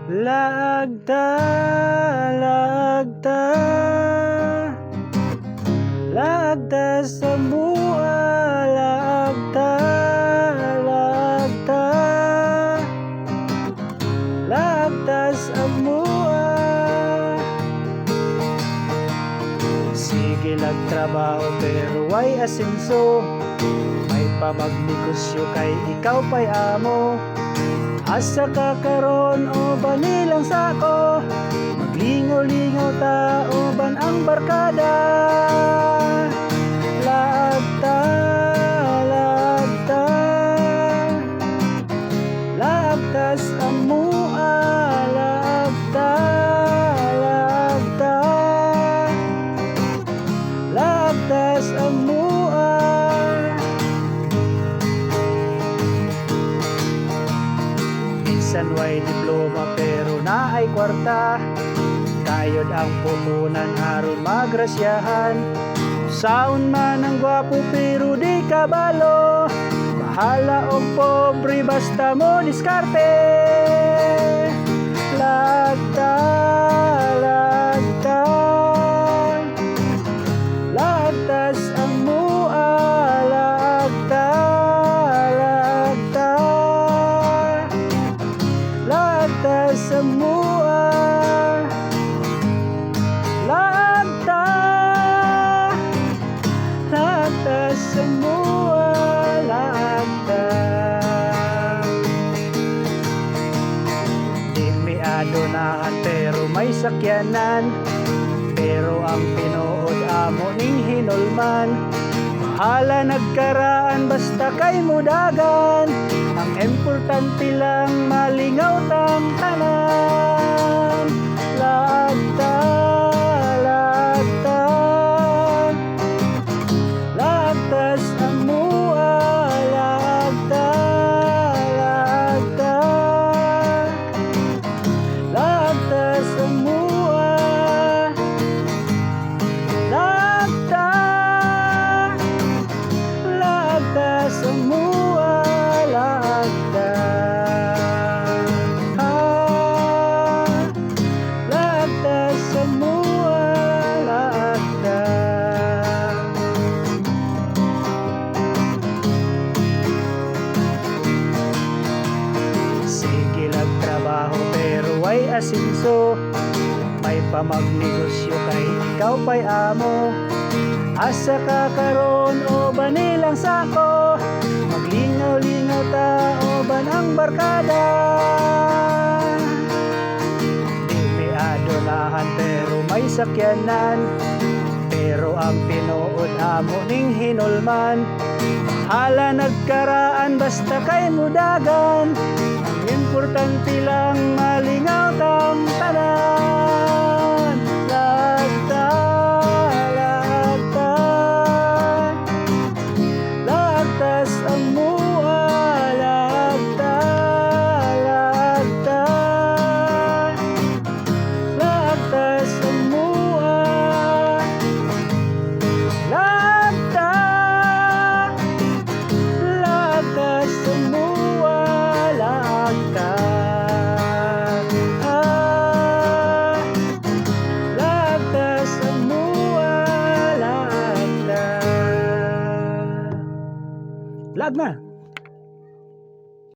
Lagda, lagda, lagda sa mua, lagda, lagda, lagda sa mua. Sige nagtrabaho pero ay asenso, may pamagnegosyo kay ikaw pa'y amo. Asa ka karon o banilang sako, maglingaw-lingaw ta o ban ang barkada. Lagta, lagta, lagtas amua, lagta, lagta, lagtas amua. Minsan way diploma pero na ay kwarta, kayod ang puhunan aron magrasyahan. Saon man ang gwapo pero di kabalo, bahala og pobre basta mo diskarte. Lagta, lagta, lagtas ang mua, lagta, lagta, lagta sa mua, lagta, lagta sa mua, lagta. Di miado nahan pero may sakyanan, pero ang pinuod amo ning hinulman. Bahala nagkaraan basta kay mudagan, ang importante lang malingaw tang tanan. Lagta, lagta, lagtas ang mua, lagta, lagta, lagtas ang mua, lagta, lagtas ang mua, lagta. Lagtas ang mua, lagta. Sige nagtrabaho pero ay asenso, may pamagnegosyo kay ikaw pa'y amo. Asa ka karon o banilang sako, maglingaw-lingaw ta o ban ang barkada. Di miado nahan pero may sakyanan, pero ang pinuod amo ning hinulman. Hala nagkaraan basta kay mudagan, ang importante lang malingaw tang tanan.